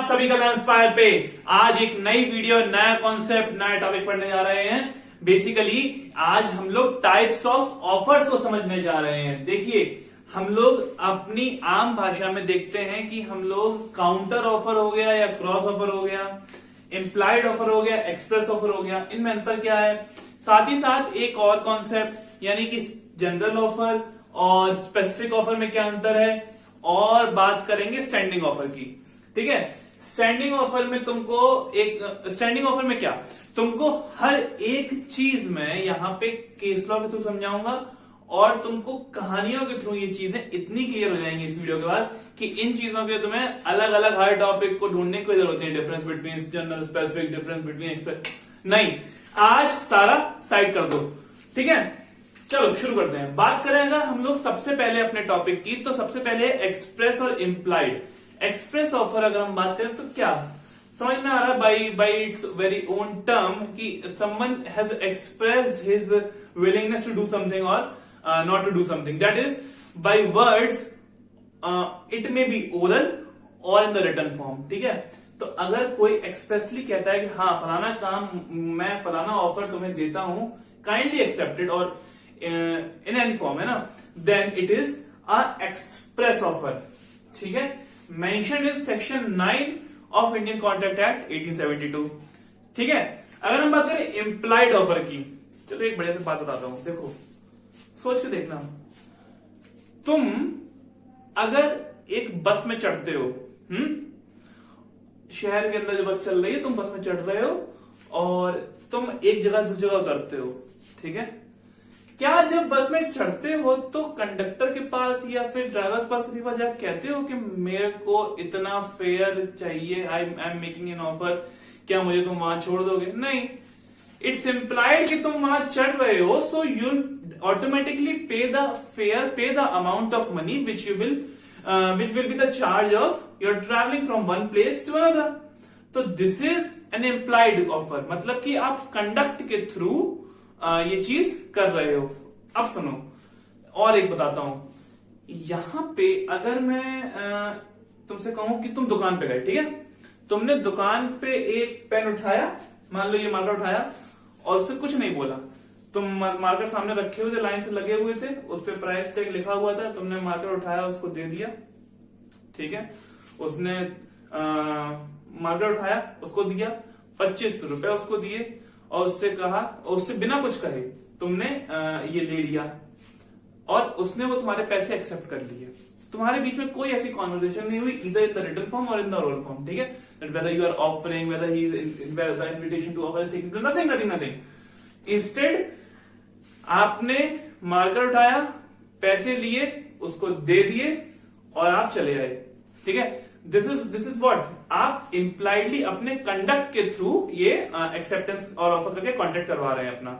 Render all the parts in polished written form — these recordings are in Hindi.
आप सभी का इंस्पायर पे आज एक नई वीडियो, नया कॉन्सेप्ट, नया टॉपिक पढ़ने जा रहे हैं। बेसिकली आज हम लोग टाइप्स ऑफ ऑफर्स को समझने जा रहे हैं। देखिए, हम लोग अपनी आम भाषा में देखते हैं कि हम लोग काउंटर ऑफर हो गया या क्रॉस ऑफर हो गया, इंप्लाइड ऑफर हो गया, एक्सप्रेस ऑफर हो गया, इनमें अंतर क्या है। साथ ही साथ एक और कॉन्सेप्ट यानी कि जनरल ऑफर और स्पेसिफिक ऑफर में क्या अंतर है, और बात करेंगे स्टैंडिंग ऑफर की। ठीक है, स्टैंडिंग ऑफर में स्टैंडिंग ऑफर में क्या, तुमको हर एक चीज में यहां पे केस लॉ के थ्रू समझाऊंगा और तुमको कहानियों के थ्रू ये चीजें इतनी क्लियर हो जाएंगी इस वीडियो के बाद कि इन चीजों के तुम्हें अलग अलग हर टॉपिक को ढूंढने की जरूरत नहीं। Difference between general, specific, difference between express, नहीं, आज सारा साइड कर दो। ठीक है, चलो शुरू करते हैं। बात करें अगर हम लोग सबसे पहले अपने टॉपिक की, तो सबसे पहले एक्सप्रेस और इंप्लाइड। एक्सप्रेस ऑफर अगर हम बात करें तो क्या समझ में आ रहा है, by its very own term कि someone has expressed his willingness to do something और not to do something, that is by words, it may be oral और इन द रिटन फॉर्म। ठीक है, तो अगर कोई एक्सप्रेसली कहता है कि हाँ फलाना काम, मैं फलाना ऑफर तुम्हें देता हूं, काइंडली एक्सेप्टेड और इन एनी फॉर्म, है ना, then it is a express offer. ठीक है, mentioned in section 9 of Indian contract act 1872। ठीक है, अगर हम बात करें इंप्लाइड ऑफर की, चलो एक बढ़िया सी बात बताता हूं, देखो सोच के देखना। तुम अगर एक बस में चढ़ते हो, शहर के अंदर जो बस चल रही है, तुम बस में चढ़ रहे हो और तुम एक जगह दूसरी जगह उतरते हो। ठीक है, क्या जब बस में चढ़ते हो तो कंडक्टर के पास या फिर ड्राइवर के पास किसी पास जाकर कहते हो कि मेरे को इतना फेयर चाहिए, आई एम मेकिंग एन ऑफर, क्या मुझे तुम वहां छोड़ दोगे? नहीं, इट्स इम्प्लाइड कि तुम वहां चढ़ रहे हो, so you automatically pay the fare, pay the amount of money which will be the charge of your travelling from one place to another. तो this is an implied offer, मतलब कि आप कंडक्ट के थ्रू ये चीज कर रहे हो। अब सुनो और एक बताता हूं, यहां पे अगर मैं तुमसे कहूं कि तुम दुकान पे गए, ठीक है, तुमने दुकान पे एक पेन उठाया, मान लो ये मार्कर उठाया और उससे कुछ नहीं बोला, तुम मार्कर सामने रखे हुए थे, लाइन से लगे हुए थे, उस पे प्राइस टैग लिखा हुआ था, तुमने मार्कर उठाया, उसको दे दिया। ठीक है, उसने मार्कर उठाया, उसको दिया, 25 रुपए उसको दिए और उससे कहा, उससे बिना कुछ कहे तुमने ये ले लिया और उसने वो तुम्हारे पैसे एक्सेप्ट कर लिए। तुम्हारे बीच में कोई ऐसी कॉन्वर्सेशन नहीं हुई, इधर इन द रिटन फॉर्म और इन द ओरल फॉर्म। ठीक है, whether you are offering, whether he is invitation to offer, nothing. Instead आपने मार्कर उठाया, पैसे लिए, उसको दे दिए और आप चले आए। ठीक है, दिस इज व्हाट, आप इंप्लाइडली अपने कंडक्ट के थ्रू ये एक्सेप्टेंस और ऑफर करके कॉन्टेक्ट करवा रहे हैं अपना।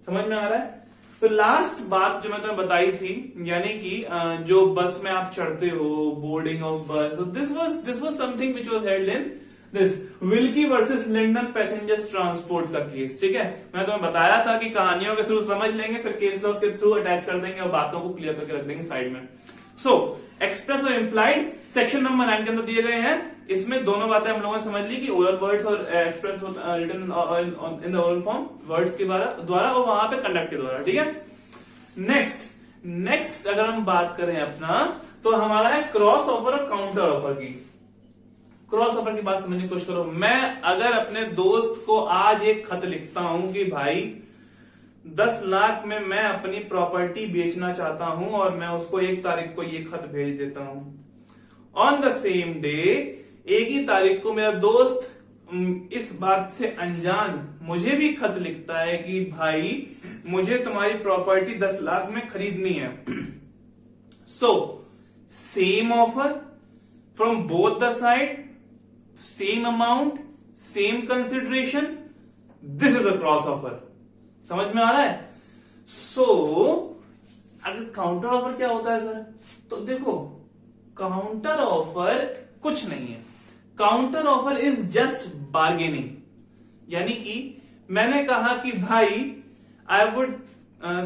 समझ में आ रहा है? तो लास्ट बात जो मैं तुम्हें बताई थी, यानी कि जो बस में आप चढ़ते हो, boarding of bus, this was something which was held in this Wilkie versus London passengers transport का केस। ठीक है, मैं तुम्हें बताया था कि कहानियों के थ्रू समझ लेंगे, फिर केस लॉस के थ्रू अटैच कर देंगे और बातों को क्लियर करके रख देंगे साइड में। सो एक्सप्रेस और इंप्लाइड सेक्शन नंबर 9 के अंदर दिए गए हैं। इसमें दोनों बातें हम लोगों ने समझ ली कि ओरल वर्ड्स और express written in the oral form, words के द्वारा और वहां पे कंडक्ट के द्वारा। ठीक है, नेक्स्ट अगर हम बात करें अपना, तो हमारा है क्रॉस ऑफर और काउंटर ऑफर की। क्रॉस ऑफर की बात समझने की कोशिश करो। मैं अगर अपने दोस्त को आज एक खत लिखता हूं कि भाई 10 लाख में मैं अपनी प्रॉपर्टी बेचना चाहता हूं और मैं उसको 1 तारीख को ये खत भेज देता हूं, ऑन द सेम डे, एक ही तारीख को मेरा दोस्त इस बात से अनजान मुझे भी खत लिखता है कि भाई मुझे तुम्हारी प्रॉपर्टी 10 लाख में खरीदनी है। So same offer from both the side, same amount, same consideration, this is a cross offer. समझ में आ रहा है? सो अगर काउंटर ऑफर क्या होता है सर, तो देखो काउंटर ऑफर कुछ नहीं है। Counter offer is just bargaining, यानी कि मैंने कहा कि भाई I would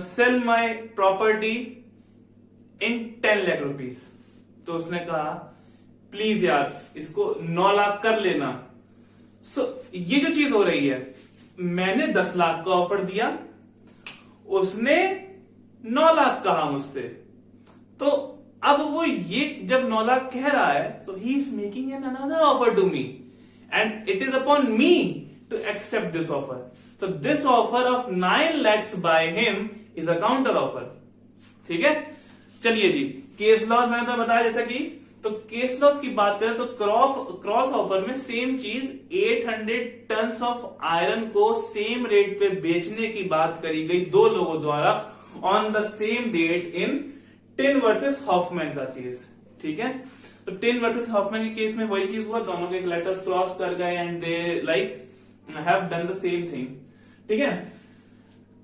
sell my property in 10 lakh rupees, तो उसने कहा प्लीज यार इसको 9 लाख कर लेना। ये जो चीज हो रही है, मैंने 10 लाख का ऑफर दिया, उसने 9 लाख कहा मुझसे, तो अब वो ये जब 9 लाख कह रहा है, तो he is making an another offer to me and it is upon me to accept this offer. तो this offer of 9 lakhs by him is a counter offer. ठीक है, चलिए जी, केस लॉस मैंने तो बताया जैसा कि, तो केस लॉस की बात करें तो क्रॉस ऑफर में सेम चीज 800 टन्स ऑफ आयरन को सेम रेट पे बेचने की बात करी गई दो लोगों द्वारा on the same date in Tinn versus Hoffman का केस। ठीक है, तो टिन वर्सेस हॉफमैन के केस में वही चीज हुआ, दोनों के लेटर्स क्रॉस कर गए and they like have done the same thing. ठीक है,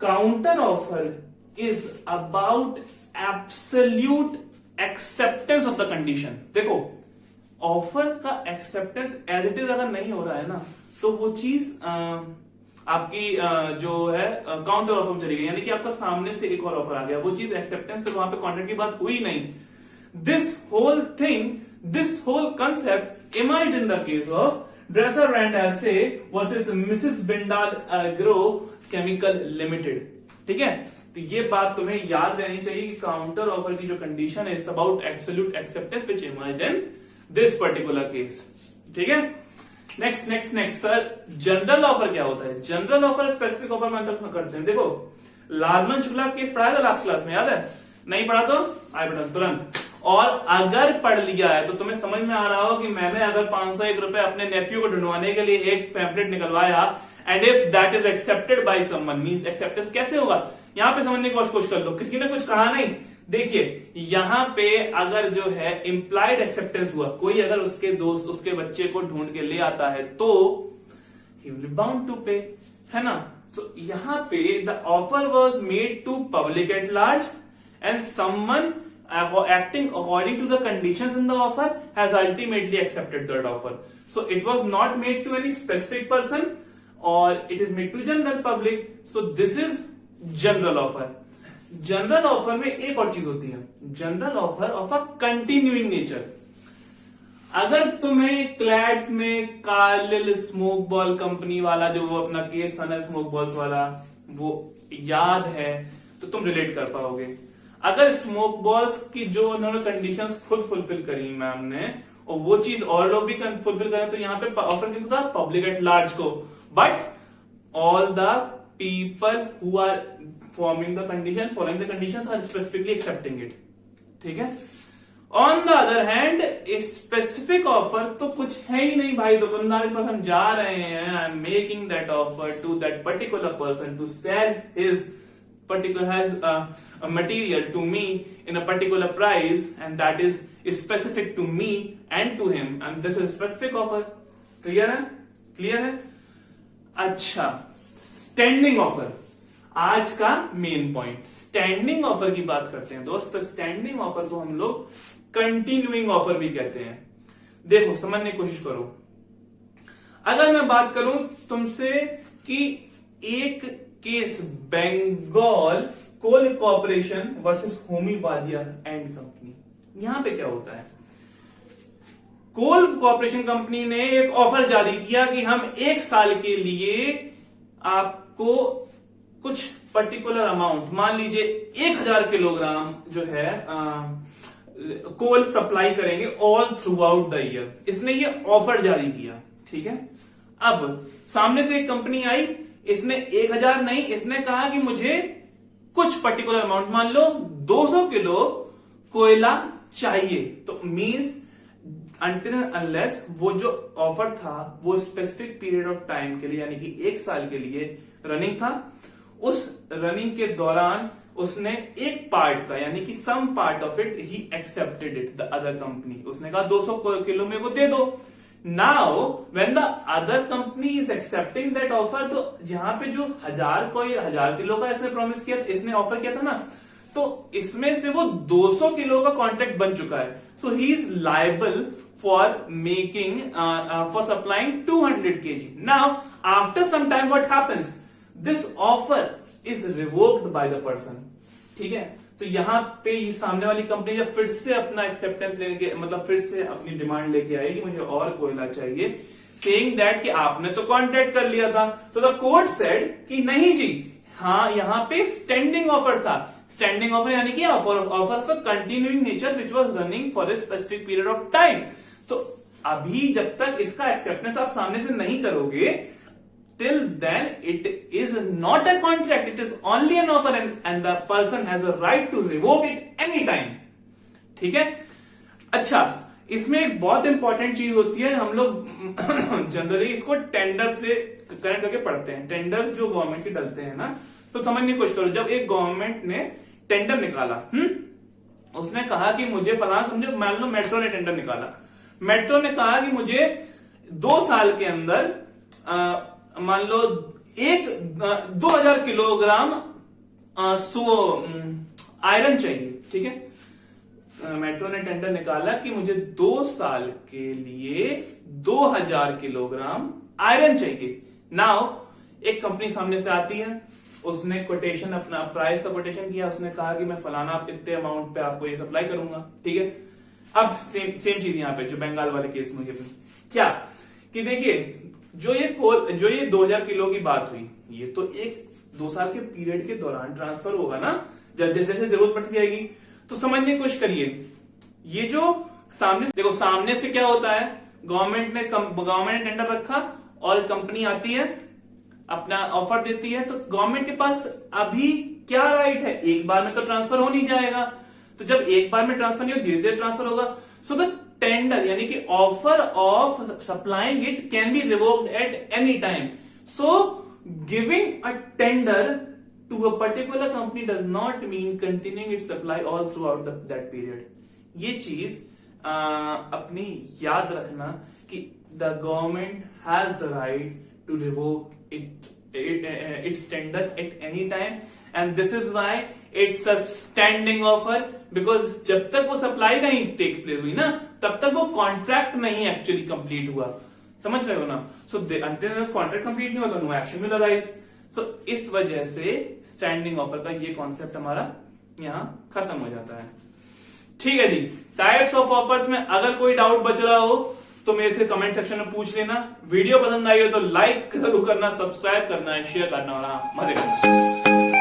counter offer is about absolute acceptance of the condition. देखो, ऑफर का एक्सेप्टेंस एज इट इज अगर नहीं हो रहा है ना, तो वो चीज आपकी जो है काउंटर ऑफर में चली गई, यानी कि आपका सामने से एक और ऑफर आ गया, वो चीज एक्सेप्टेंस, फिर वहां पे कॉन्ट्रैक्ट की बात हुई नहीं। This whole thing, this whole concept emerged in the case of Dresser and Esse versus Mrs Bindal agro chemical limited. ठीक है, तो ये बात तुम्हें याद रहनी चाहिए कि काउंटर ऑफर की जो कंडीशन है, it's about absolute acceptance which emerged in this particular case. ठीक है, नेक्स्ट सर, जनरल ऑफर क्या होता है? जनरल ऑफर स्पेसिफिक ऑफर में अंतर करते हैं। देखो, लालमन शुक्ला केस पढ़ा था लास्ट क्लास में, याद है? नहीं पढ़ा तो आई बटन तुरंत, और अगर पढ़ लिया है तो तुम्हें समझ में आ रहा हो कि मैंने अगर 501 रुपए अपने नेफ्यू को ढूंढवाने के लिए एक पैम्पलेट निकलवाया and if that is accepted by someone, means acceptance कैसे होगा यहां पे समझने की कोशिश कर लो। किसी ने कुछ कहा नहीं, देखिए यहां पे अगर जो है इंप्लाइड एक्सेप्टेंस हुआ, कोई अगर उसके दोस्त उसके बच्चे को ढूंढ के ले आता है तो he will be bound to pay, है ना? तो यहां पे the offer was made to public at large and someone acting according to the conditions in the offer has ultimately accepted that offer. So it was not made to any specific person or it is made to general public. So this is general offer. General offer में एक और चीज होती है, general offer of a continuing nature. अगर तुम्हें क्लैट में कार्लिल स्मोक बॉल कंपनी वाला जो वो अपना केस था ना स्मोक बॉल्स वाला, वो याद है तो तुम रिलेट कर पाओगे। अगर स्मोक बॉल्स की जो उन्होंने कंडीशंस खुद फुलफिल करी मैम ने, और वो चीज और लोग भी फुलफिल करें, तो यहाँ पे ऑफर किसको था? पब्लिक एट लार्ज को, but all the people who are following the conditions are specifically accepting it. ठीक है, on the other hand specific offer तो कुछ है ही नहीं भाई, दुकानदार के पास हम जा रहे हैं, I am making that offer to that particular person to sell his particular has a material to me in a particular price and that is specific to me and to him and this is specific offer. clear है? अच्छा, स्टैंडिंग ऑफर आज का मेन पॉइंट। स्टैंडिंग ऑफर की बात करते हैं दोस्त। स्टैंडिंग ऑफर को हम लोग कंटिन्यूइंग ऑफर भी कहते हैं। देखो, समझने की कोशिश करो। अगर मैं बात करूं तुमसे कि एक case Bengal coal corporation versus Homi Wadia and company, यहां पे क्या होता है? कोल कॉर्पोरेशन कंपनी ने एक ऑफर जारी किया कि हम 1 साल के लिए आपको कुछ पर्टिकुलर अमाउंट, मान लीजिए 1000 किलोग्राम जो है कोल सप्लाई करेंगे all through out the year. इसने ये ऑफर जारी किया। ठीक है, अब सामने से एक कंपनी आई, इसने 1000 नहीं, इसने कहा कि मुझे कुछ पर्टिकुलर अमाउंट, मान लो 200 किलो कोयला चाहिए। तो मींस अनटिल अनलेस वो जो ऑफर था वो स्पेसिफिक पीरियड ऑफ टाइम के लिए, यानी कि 1 साल के लिए रनिंग था। उस रनिंग के दौरान उसने एक पार्ट का, यानी कि some part of it he accepted it the other company. उसने कहा 200 किलो मेरे को दे दो। Now when the other company is accepting that offer, तो यहां पे जो 1000 किलो का इसने प्रॉमिस किया, इसने ऑफर किया था ना, तो इसमें से वो 200 किलो का कॉन्ट्रैक्ट बन चुका है। So he is liable for making for supplying 200 kg। Now after some time what happens, this offer is revoked by the person. ठीक है। तो यहाँ पे ये सामने वाली कंपनी जब फिर से अपना एक्सेप्टेंस लेके मतलब फिर से अपनी डिमांड लेके आएगी मुझे और कोयला चाहिए, सेइंग दैट कि आपने तो कॉन्ट्रैक्ट कर लिया था। तो द कोर्ट सेड कि नहीं जी, हाँ यहाँ पे स्टैंडिंग ऑफर था। स्टैंडिंग ऑफर यानी कि offer of a continuing nature which was running for a specific period of time. तो अभी जब तक इसका एक्सेप्टेंस आप सामने से नहीं करोगे, till then it is not a contract, it is only an offer and the person has a right to revoke it anytime। ठीक है। अच्छा, इसमें एक बहुत इंपॉर्टेंट चीज होती है, हम लोग जनरली इसको टेंडर से कनेक्ट करके पढ़ते हैं। टेंडर जो गवर्नमेंट के डलते हैं ना, तो समझने की कोशिश करो। जब एक गवर्नमेंट ने टेंडर निकाला, उसने कहा कि मुझे फलाना, समझो मान लो मेट्रो ने टेंडर निकाला, मेट्रो ने कहा कि मुझे 2 साल के अंदर मान लो 2000 किलोग्राम आयरन चाहिए। ठीक है। मेट्रो ने टेंडर निकाला कि मुझे 2 साल के लिए 2000 किलोग्राम आयरन चाहिए। नाउ एक कंपनी सामने से आती है, उसने कोटेशन, अपना प्राइस का कोटेशन किया, उसने कहा कि मैं फलाना आप इतने अमाउंट पे आपको ये सप्लाई करूंगा। ठीक है। अब सेम चीज यहां पे जो बंगाल वाले केस में क्या कि देखिए, जो ये 2000 किलो की बात हुई, ये तो एक 2 साल के पीरियड के दौरान ट्रांसफर होगा ना, जब जैसे जैसे जरूरत पड़ती जाएगी। तो समझने की कोशिश करिए, ये जो सामने, देखो सामने से क्या होता है, गवर्नमेंट ने टेंडर रखा और कंपनी आती है, अपना ऑफर देती है। तो गवर्नमेंट के पास अभी क्या राइट है, एक बार में तो ट्रांसफर हो नहीं जाएगा। तो जब एक बार में ट्रांसफर नहीं हो, धीरे धीरे ट्रांसफर होगा। सो द टेंडर यानी कि offer of supplying it can be revoked at any time. So giving a tender to a particular company does not mean continuing it supply all throughout that period. ये चीज अपनी याद रखना कि the government has the right to revoke its tender at any time and this is why it's a standing offer because जब तक वो सप्लाई नहीं टेक प्लेस हुई ना, तब तक वो कॉन्ट्रैक्ट नहीं एक्चुअली कंप्लीट हुआ। समझ रहे हो ना। सो अंटिल कॉन्ट्रैक्ट कंप्लीट नहीं हुआ तो नो एक्शन विल अराइज। सो इस वजह से स्टैंडिंग ऑफर का ये कॉन्सेप्ट हमारा यहाँ खत्म हो जाता है। ठीक है जी। टाइप्स ऑफ ऑफर्स में अगर कोई डाउट बच रहा हो तो मेरे से कमेंट सेक्शन में पूछ लेना। वीडियो पसंद आई हो तो लाइक जरूर करना, सब्सक्राइब करना, शेयर करना और मजे करना।